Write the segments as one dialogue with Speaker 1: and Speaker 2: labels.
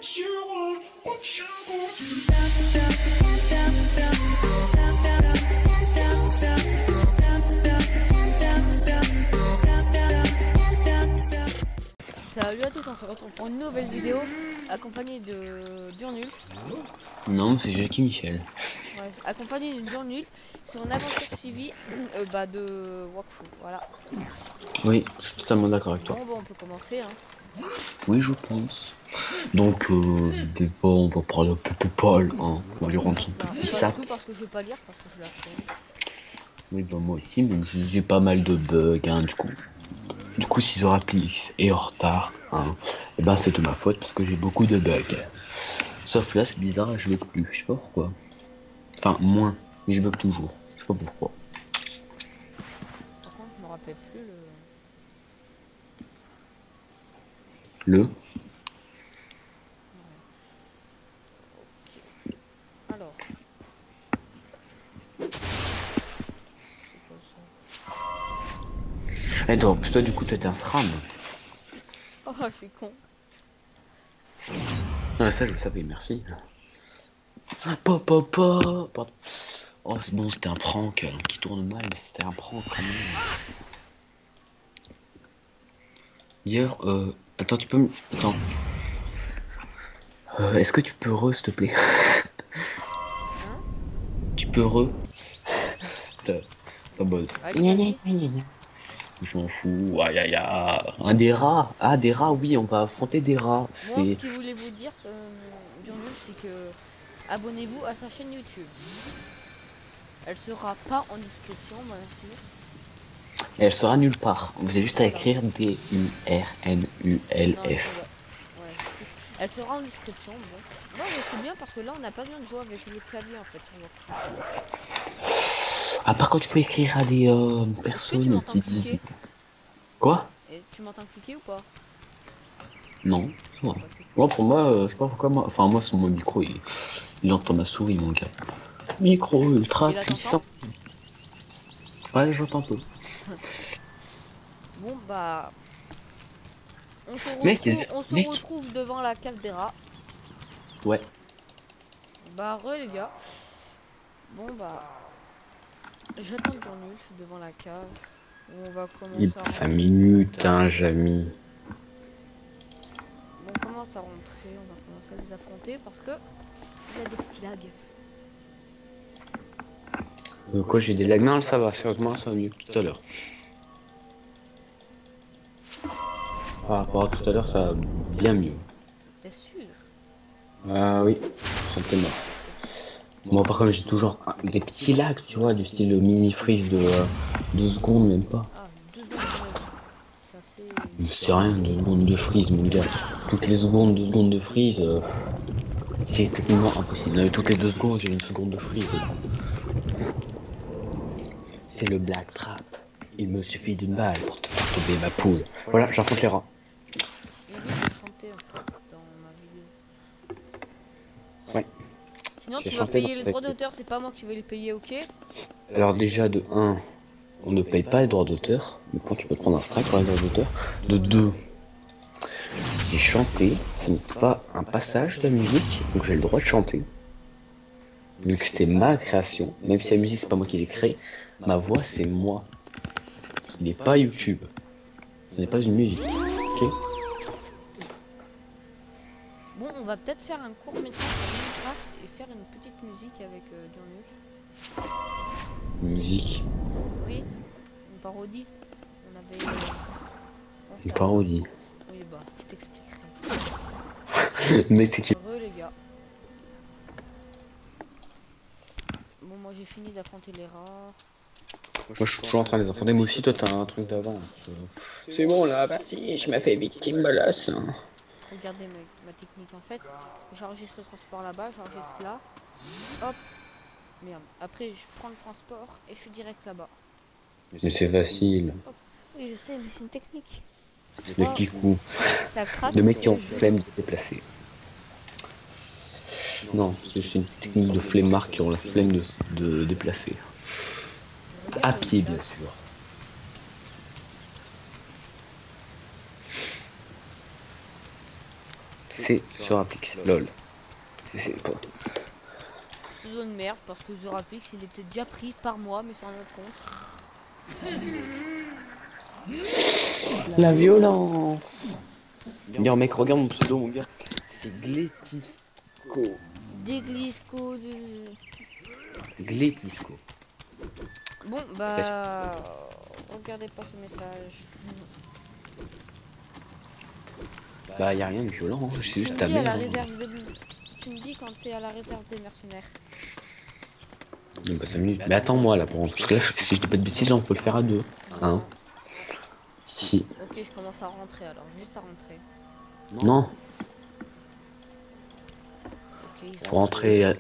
Speaker 1: Salut à tous, on se retrouve pour une nouvelle vidéo accompagnée de Durnul.
Speaker 2: Non, c'est Jackie Michel.
Speaker 1: Ouais, accompagné de Durnul sur une aventure suivie de Wakfu. Voilà.
Speaker 2: Oui, je suis totalement d'accord avec toi.
Speaker 1: Bon, on peut commencer. Hein.
Speaker 2: Oui, je pense. Donc, des fois, on va parler un peu Paul, hein. On va lui rendre son
Speaker 1: Non,
Speaker 2: petit
Speaker 1: pas du
Speaker 2: sac.
Speaker 1: tout parce que je vais pas lire parce que je la flemme.
Speaker 2: Oui, bah moi aussi, mais j'ai pas mal de bugs, hein, du coup. Du coup, si The Raplis est en retard, hein, et ben c'est de ma faute parce que j'ai beaucoup de bugs. Sauf là, c'est bizarre, je bug plus. Je sais pas pourquoi. Enfin, moins, mais je bug toujours. Je sais pas pourquoi.
Speaker 1: Par contre, je me rappelle plus le.
Speaker 2: Le
Speaker 1: Ouais. Ok. Alors. C'est quoi ça?
Speaker 2: Eh, toi, du coup, toi, t'es un SRAM.
Speaker 1: Oh, je suis con.
Speaker 2: Ah, ça, je le savais, merci. Papa. Pardon. Oh, c'est bon, c'était un prank qui tourne mal, mais c'était un prank quand même. Hier, attends, tu peux me. Attends. Est-ce que tu peux s'il te plaît?
Speaker 1: Hein?
Speaker 2: Tu peux Ça bosse.
Speaker 1: Allez, vas-y.
Speaker 2: Je m'en fous. Aïe aïe aïe. Un des rats. Ah, des rats, oui, on va affronter des rats.
Speaker 1: Bon, ce
Speaker 2: C'est.
Speaker 1: qu'il voulait vous dire, Durnul, c'est que abonnez-vous à sa chaîne YouTube. Elle sera pas en description, bien sûr.
Speaker 2: Elle sera nulle part. Vous avez juste à
Speaker 1: Voilà.
Speaker 2: écrire
Speaker 1: Non, il faut...
Speaker 2: D-U-R-N-U-L-F.
Speaker 1: Ouais. Elle sera en description, bon. Non, mais c'est bien parce que là, on n'a pas besoin de jouer avec le clavier, en fait, sur notre jeu.
Speaker 2: À part quand tu peux écrire à des
Speaker 1: Est-ce que tu
Speaker 2: personnes
Speaker 1: m'entends
Speaker 2: qui disent.
Speaker 1: cliquer?
Speaker 2: Quoi?
Speaker 1: Et tu m'entends cliquer ou pas?
Speaker 2: Non, c'est vrai.
Speaker 1: Bah, c'est cool.
Speaker 2: Moi, pour moi, je sais pas pourquoi moi. Enfin, moi, sur mon micro, il entend ma souris, mon gars. Micro ultra
Speaker 1: Et là, t'entends?
Speaker 2: puissant. Ouais, j'entends peu.
Speaker 1: Bon, bah...
Speaker 2: Mec,
Speaker 1: On se
Speaker 2: mec.
Speaker 1: retrouve devant la cave des rats.
Speaker 2: Ouais.
Speaker 1: Bah, les gars. Bon, bah... J'attends Durnul devant la cave. On va
Speaker 2: Il
Speaker 1: commencer à
Speaker 2: 5
Speaker 1: rentrer.
Speaker 2: minutes, hein, Jamy.
Speaker 1: Bon, on commence à rentrer. On va commencer à les affronter parce que... Il y a des petits lags.
Speaker 2: Quoi, j'ai des lags? Non, ça va, sérieusement, ça va mieux que tout à l'heure. Par rapport à tout à l'heure, ça va bien mieux.
Speaker 1: T'es sûr?
Speaker 2: Ah oui, ça me fait mort. Moi, par contre, j'ai toujours des petits lags, tu vois, du style mini freeze de 2 secondes, même pas.
Speaker 1: Ah, 2 secondes quand même. C'est assez...
Speaker 2: C'est rien, 2 secondes de freeze, mon gars. Toutes les secondes, 2 secondes de freeze, c'est techniquement impossible. Toutes les 2 secondes, j'ai une seconde de freeze. C'est le black trap. Il me suffit d'une balle pour te faire tomber ma poule. Voilà, j'affronte les rats.
Speaker 1: Il risque de chanter en fait dans ma vidéo.
Speaker 2: Ouais.
Speaker 1: Sinon,
Speaker 2: J'ai
Speaker 1: tu vas
Speaker 2: chanté
Speaker 1: payer
Speaker 2: dans
Speaker 1: les
Speaker 2: ta
Speaker 1: droits
Speaker 2: vidéo.
Speaker 1: d'auteur, c'est pas moi qui vais les payer, ok?
Speaker 2: Alors déjà, de 1, on ne paye pas les droits d'auteur. Mais quand tu peux te prendre un strike pour les droits d'auteur. De 2, j'ai chanté. Ce n'est pas un passage de la musique, donc j'ai le droit de chanter. Vu que c'est ma création, même si la musique c'est pas moi qui l'ai créée, ma voix c'est moi. Ce n'est pas YouTube. Ce n'est pas une musique. Ok?
Speaker 1: Bon, on va peut-être faire un court métrage sur Minecraft et faire une petite musique avec Durnul.
Speaker 2: Musique.
Speaker 1: Oui, une parodie. On avait pensé
Speaker 2: Une
Speaker 1: à ça.
Speaker 2: parodie.
Speaker 1: Oui, bah, je t'expliquerai.
Speaker 2: Mais c'est qui?
Speaker 1: Les gars. Bon, moi j'ai fini d'affronter les rats.
Speaker 2: Moi je suis toujours en train de les affronter. Moi aussi, toi t'as un truc d'avant. C'est bon là, vas-y, je m'ai fait victime balasse.
Speaker 1: Regardez ma technique en fait. J'enregistre le transport là-bas, j'enregistre là. Hop. Merde. Après, je prends le transport et je suis direct là-bas.
Speaker 2: Mais c'est facile.
Speaker 1: Hop. Oui, je sais, mais c'est une technique.
Speaker 2: Le
Speaker 1: Oh,
Speaker 2: kikou.
Speaker 1: ça craque.
Speaker 2: De mecs qui ont flemme de se déplacer. Non, c'est juste une technique de flemmards qui ont la flemme de se déplacer. À pied, bien sûr. C'est sur Apix, lol. C'est quoi?
Speaker 1: Pseudo de merde parce que Zorapix il était déjà pris par moi mais sans notre compte.
Speaker 2: La violence. Dire mec, regarde mon pseudo, mon gars. C'est Glétisco.
Speaker 1: Déglisco
Speaker 2: Glétisco.
Speaker 1: Bon bah regardez pas ce message.
Speaker 2: Bah y a rien de violent, hein. C'est
Speaker 1: Tu
Speaker 2: juste
Speaker 1: me
Speaker 2: ta
Speaker 1: dis à la
Speaker 2: mère. Hein.
Speaker 1: réserve des... Tu me dis quand t'es à la réserve des mercenaires.
Speaker 2: Non, bah 5 minutes. Mais attends-moi là, parce que là, si je dis pas de bêtises, là, on peut le faire à deux. Hein?
Speaker 1: Non.
Speaker 2: Si.
Speaker 1: Ok, je commence à rentrer alors, juste à rentrer.
Speaker 2: Non.
Speaker 1: Ok, il
Speaker 2: Faut rentrer,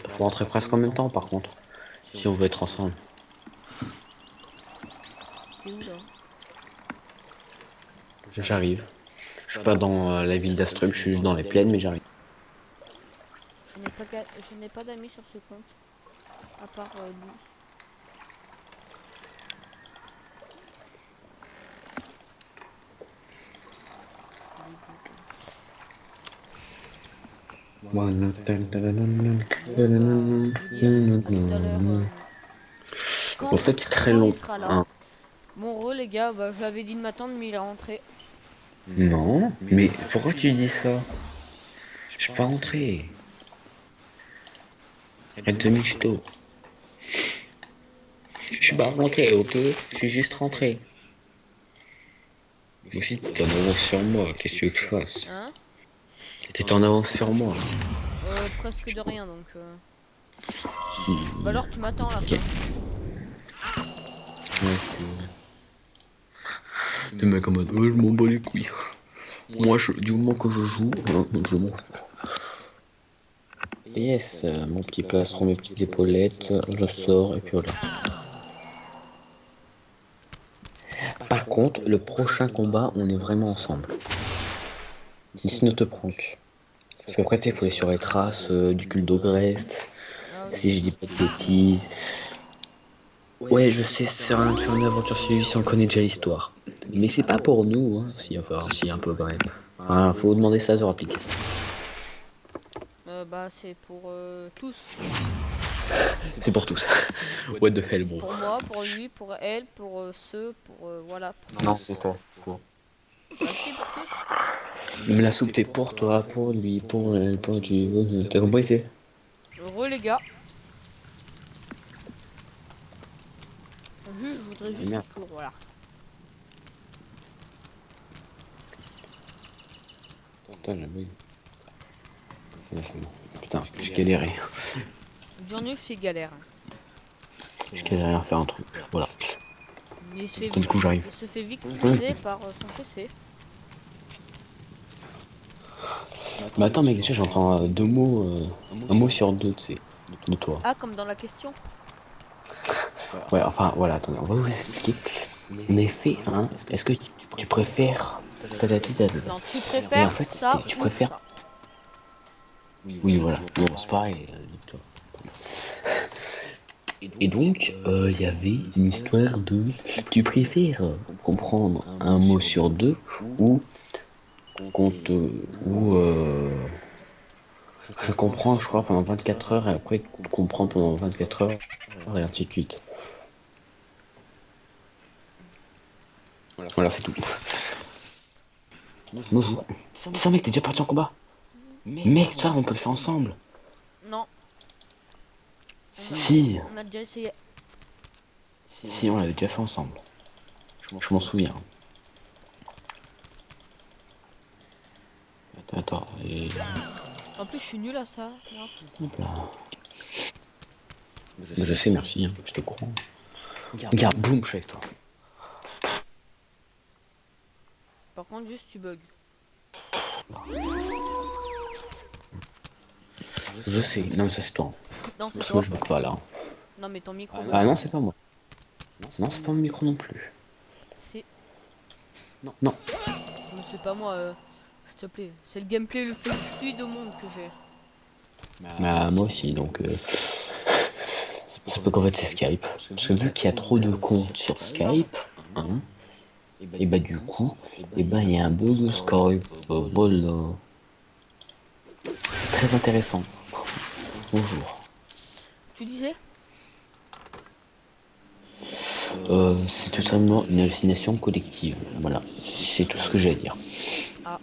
Speaker 2: faut rentrer presque en même temps, par contre. Si on veut être ensemble.
Speaker 1: T'es où là?
Speaker 2: J'arrive. Je suis pas dans la ville d'Astrub, je suis juste dans les plaines, mais j'arrive.
Speaker 1: Je n'ai pas d'amis sur ce compte. À part lui.
Speaker 2: En fait, c'est très long. Hein.
Speaker 1: Mon rôle, les gars, bah, je l'avais dit de m'attendre, mais il est rentré.
Speaker 2: Non, mais pourquoi tu dis ça? Je suis pas rentré. Arrête de michto. Je suis pas rentré, ok? Je suis juste rentré. Moi aussi, t'es en avance sur moi, qu'est-ce que tu veux que je fasse?
Speaker 1: Hein?
Speaker 2: T'es en avance sur moi.
Speaker 1: Presque de rien, donc...
Speaker 2: Si.
Speaker 1: Bah alors, tu m'attends là.
Speaker 2: Ok. Des mecs en mode, je m'en bats les couilles. Moi, du moment que je joue, je m'en fous. Yes, mon petit plastron, mes petites épaulettes, je sors et puis voilà. Par contre, le prochain combat, on est vraiment ensemble. Dis ne te prank. Parce qu'après, tu sais, il faut aller sur les traces du culte d'Ogrest. Si je dis pas de bêtises. Ouais, je sais, c'est rien de faire une aventure suivie si on connaît déjà l'histoire. Mais c'est pas pour nous, hein. Si, enfin, si, un peu quand même. Enfin, faut demander ça à Zorapix.
Speaker 1: Bah, c'est pour tous.
Speaker 2: C'est pour tous. What the hell, bro.
Speaker 1: Pour moi, pour lui, pour elle, pour ceux, pour voilà. Pour
Speaker 2: Non,
Speaker 1: tous.
Speaker 2: c'est toi.
Speaker 1: Bah, si, pour tous.
Speaker 2: Mais la soupe, t'es pour toi, pour lui, pour elle, pour tu. T'as compris, c'est?
Speaker 1: Heureux, les gars. Je voudrais juste
Speaker 2: Merde.
Speaker 1: pour, voilà.
Speaker 2: Putain, j'ai bug. C'est bon. Putain, j'ai galéré.
Speaker 1: J'en ai fait galère.
Speaker 2: J'ai galéré à faire un truc. Voilà.
Speaker 1: Il se fait,
Speaker 2: Du coup, j'arrive.
Speaker 1: il se fait victimiser par son PC.
Speaker 2: Mais attends, mec, déjà, j'entends deux mots, un mot sur deux, tu sais, de toi.
Speaker 1: Ah, comme dans la question.
Speaker 2: Ouais, enfin, voilà, attendez, on va vous expliquer. Mais fais un. Est-ce que tu préfères.
Speaker 1: Non, tu
Speaker 2: Et
Speaker 1: préfères
Speaker 2: en fait,
Speaker 1: ça
Speaker 2: tu
Speaker 1: ou
Speaker 2: préfères.
Speaker 1: ça.
Speaker 2: Oui, voilà. Bon, c'est pareil. Et donc, il y avait une histoire de. Tu préfères comprendre un mot sur deux ou. Je comprends, je crois, pendant 24 heures et après comprendre pendant 24 heures et ainsi de suite. Voilà, c'est tout. Bonjour. Ça, mec, t'es déjà parti en combat? Mec, ça, on peut le faire ensemble.
Speaker 1: Non,
Speaker 2: Si,
Speaker 1: on a déjà essayé.
Speaker 2: si, on l'avait déjà fait ensemble. Je m'en souviens. Attends, et...
Speaker 1: En plus, je suis nul à ça. Non.
Speaker 2: Hop là. Mais je sais, merci, hein, je te crois. Regarde, boum, je suis avec toi.
Speaker 1: Par contre, juste tu bugs.
Speaker 2: Je sais, non, mais ça c'est toi.
Speaker 1: Non, c'est
Speaker 2: Parce que
Speaker 1: toi.
Speaker 2: moi je bug pas là.
Speaker 1: Non, mais ton micro.
Speaker 2: Ah non, c'est pas moi. Non, c'est pas mon micro non plus.
Speaker 1: C'est.
Speaker 2: Non.
Speaker 1: Mais c'est pas moi. S'il te plaît. C'est le gameplay le plus fluide au monde que j'ai.
Speaker 2: Bah, moi aussi, donc. C'est pas qu'en fait c'est Skype. Parce que vu qu'il y a trop de comptes sur Skype, hein, et bah du coup, et bah il y a un bug Skype. Voilà. très intéressant. Bonjour.
Speaker 1: Tu disais?
Speaker 2: C'est tout simplement une hallucination collective. Voilà, c'est tout ce que j'ai à dire.
Speaker 1: Ah,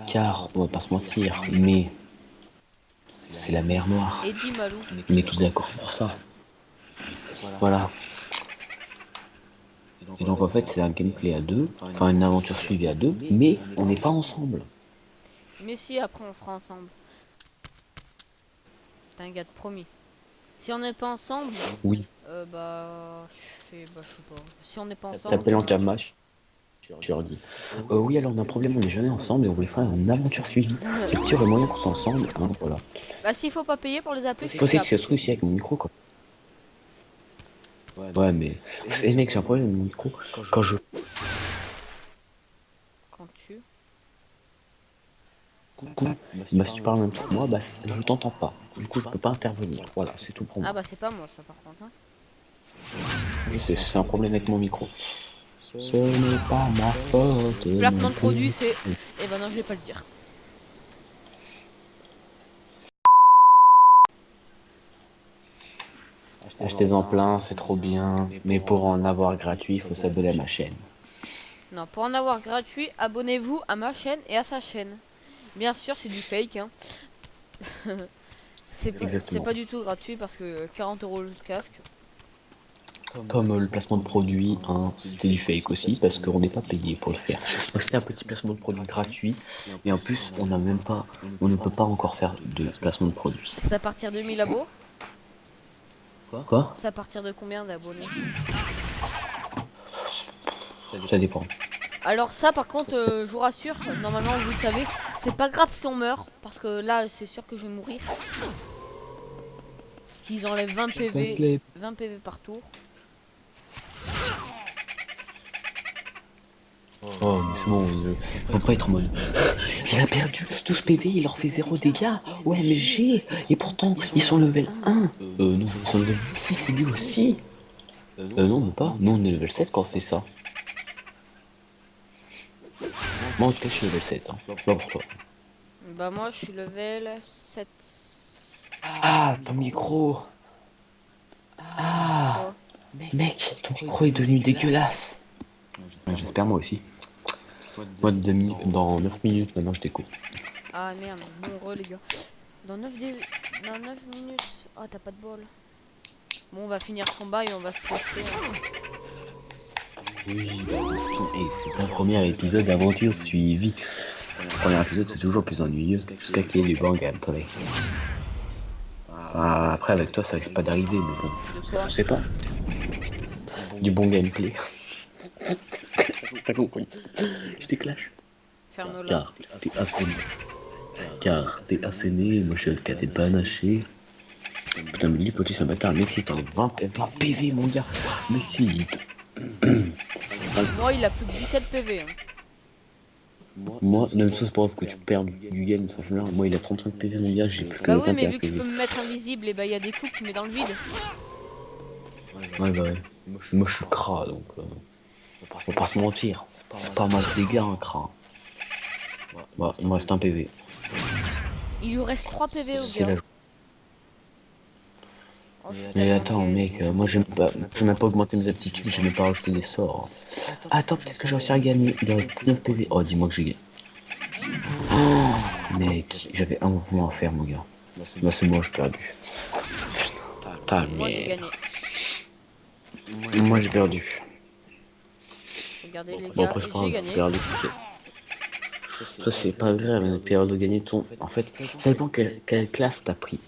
Speaker 2: Car, on va pas se mentir, mais c'est la mer Noire.
Speaker 1: Eddie Malou.
Speaker 2: On est tous d'accord pour ça. Voilà. Et donc en fait, c'est un gameplay à deux, enfin une aventure suivie à deux, mais on n'est pas ensemble.
Speaker 1: Mais si, après on sera ensemble. T'inquiète, promis. Si on n'est pas ensemble,
Speaker 2: Oui.
Speaker 1: je sais pas. Si on n'est pas ensemble,
Speaker 2: T'appelles en Kamash, tu leur dis. Oui, alors on a un problème, on n'est jamais ensemble et on voulait faire une aventure suivie. C'est le tir le moyen qu'on soit ensemble, hein, voilà.
Speaker 1: bah s'il faut pas payer pour les appeler, je
Speaker 2: Faut aussi
Speaker 1: te
Speaker 2: que ça se trouve ici avec mon micro, quoi. Ouais, mais. C'est mec, j'ai un problème avec mon micro. Quand je.
Speaker 1: Quand tu...
Speaker 2: Coucou. Bah, si tu parles en même temps que moi, bah, je t'entends pas. Du coup, je peux pas intervenir. Voilà, c'est tout pour moi.
Speaker 1: Ah bah c'est pas moi ça par contre. Hein.
Speaker 2: C'est un problème avec mon micro. Ce n'est pas ma faute.
Speaker 1: Placement de produit c'est... Eh ben non, je vais pas le dire.
Speaker 2: Achetez-en plein, c'est trop bien. Mais pour en avoir gratuit, il faut s'abonner à ma chaîne.
Speaker 1: Non, pour en avoir gratuit, abonnez-vous à ma chaîne et à sa chaîne. Bien sûr, c'est du fake. Hein. C'est pas du tout gratuit parce que 40 € le casque.
Speaker 2: Comme le placement de produit, hein, c'était du fake aussi parce qu'on n'est pas payé pour le faire. Donc c'était un petit placement de produit gratuit, et en plus on n'a même pas, on ne peut pas encore faire de placement de produit.
Speaker 1: C'est à partir de 1000 abos.
Speaker 2: Quoi?
Speaker 1: C'est à partir de combien d'abonnés?
Speaker 2: Ça dépend.
Speaker 1: Alors ça par contre, je vous rassure, normalement vous le savez, c'est pas grave si on meurt, parce que là c'est sûr que je vais mourir. Qu'ils enlèvent 20 PV, 20 PV par tour.
Speaker 2: Oh mais c'est bon, faut pas être en mode. Il a perdu 12 PV, il leur fait 0 dégâts. Ouais mais j'ai. Et pourtant ils sont level 1. Non, ils sont level 6 c'est lui aussi. Non même pas, nous on est level 7 quand on fait ça. Moi en tout cas je suis level 7, hein. Pas pour toi.
Speaker 1: Bah moi je suis level 7.
Speaker 2: Ah, ton micro. Ah, mec, ton micro est devenu dégueulasse. Ouais, j'espère moi aussi. Moi, dans 9 minutes, maintenant je découpe.
Speaker 1: Ah merde, bon re les gars. Dans 9 minutes. Oh t'as pas de bol. Bon on va finir ce combat et on va se rester.
Speaker 2: Oui, et c'est un premier épisode d'aventure suivi. Le premier épisode c'est toujours plus ennuyeux, jusqu'à qu'il y ait du bon gameplay. Après avec toi ça risque pas d'arriver, mais bon, je sais pas. Du bon gameplay. T'as compris. Je t'éclash.
Speaker 1: Ferme-la.
Speaker 2: Car t'es asséné. Car t'es asséné, moi je suis rescaté panaché. Putain mais lui petit c'est un bâtard, mec si t'enlèves 20 PV mon gars. Mec si.
Speaker 1: Moi il a plus que 17 PV. Hein.
Speaker 2: Moi, même ça c'est pas grave que tu perds du game, ça change rien. Moi il a 35 PV mon gars, j'ai plus que
Speaker 1: Bah oui
Speaker 2: 21
Speaker 1: mais vu que je
Speaker 2: PV.
Speaker 1: peux me mettre invisible, et bah il y a des coups que tu mets dans le vide.
Speaker 2: Ouais bah ouais. Moi je suis cras donc faut pas se mentir. C'est pas mal de dégâts un cras. Bah il me reste un PV.
Speaker 1: Il lui reste 3 PV au
Speaker 2: C'est
Speaker 1: gars.
Speaker 2: la
Speaker 1: Oh, je suis
Speaker 2: Mais
Speaker 1: tellement
Speaker 2: attends
Speaker 1: gay.
Speaker 2: mec, moi j'ai même pas augmenté mes aptitudes, j'ai même pas rajouté des sorts. Attends, peut-être que j'ai réussi à gagner, il reste 19 PV. Oh dis-moi que j'ai gagné. Oh, mec, j'avais un mouvement à faire mon gars. Là c'est moi j'ai perdu. Putain
Speaker 1: Moi j'ai
Speaker 2: mais.
Speaker 1: gagné.
Speaker 2: Moi j'ai perdu.
Speaker 1: Regardez les
Speaker 2: Bon
Speaker 1: gars,
Speaker 2: après c'est pas
Speaker 1: j'ai
Speaker 2: grave,
Speaker 1: gagné.
Speaker 2: perdu. Ça c'est pas agréable une période de gagner ton. En fait, ça dépend quelle classe t'as pris.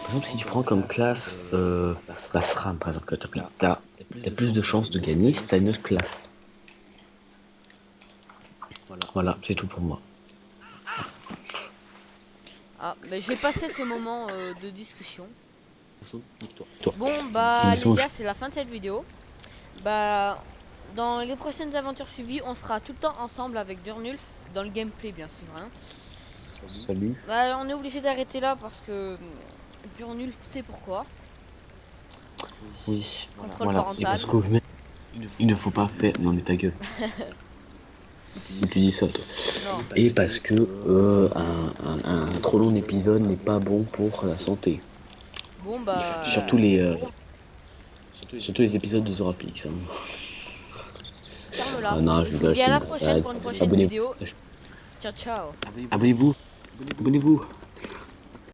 Speaker 2: Par exemple, si tu prends comme classe la SRAM, par exemple, que t'as pris, t'as plus de chances de gagner si t'as une autre classe. Voilà, c'est tout pour moi.
Speaker 1: Ah, bah j'ai passé ce moment de discussion.
Speaker 2: Toi.
Speaker 1: Bon bah
Speaker 2: Laisse-moi,
Speaker 1: les gars, c'est la fin de cette vidéo. Bah dans les prochaines aventures suivies, on sera tout le temps ensemble avec Durnulf dans le gameplay bien sûr. Hein.
Speaker 2: Salut.
Speaker 1: Bah on est obligé d'arrêter là parce que Durnulf sait pourquoi.
Speaker 2: Oui.
Speaker 1: Contrôle
Speaker 2: Voilà. Et
Speaker 1: parental.
Speaker 2: parce qu'il ne faut pas faire. Non mais ta gueule. Tu dis ça, toi.
Speaker 1: Non.
Speaker 2: Et parce que un trop long épisode n'est pas bon pour la santé.
Speaker 1: Bon bah.
Speaker 2: Surtout les épisodes de Zorapix. Hein.
Speaker 1: Ferme-la.
Speaker 2: Ah non,
Speaker 1: Je
Speaker 2: je
Speaker 1: vous
Speaker 2: rigole,
Speaker 1: dis à la prochaine pour une prochaine
Speaker 2: Abonnez-vous.
Speaker 1: vidéo. Ciao ciao.
Speaker 2: Abonnez-vous. Abonnez-vous.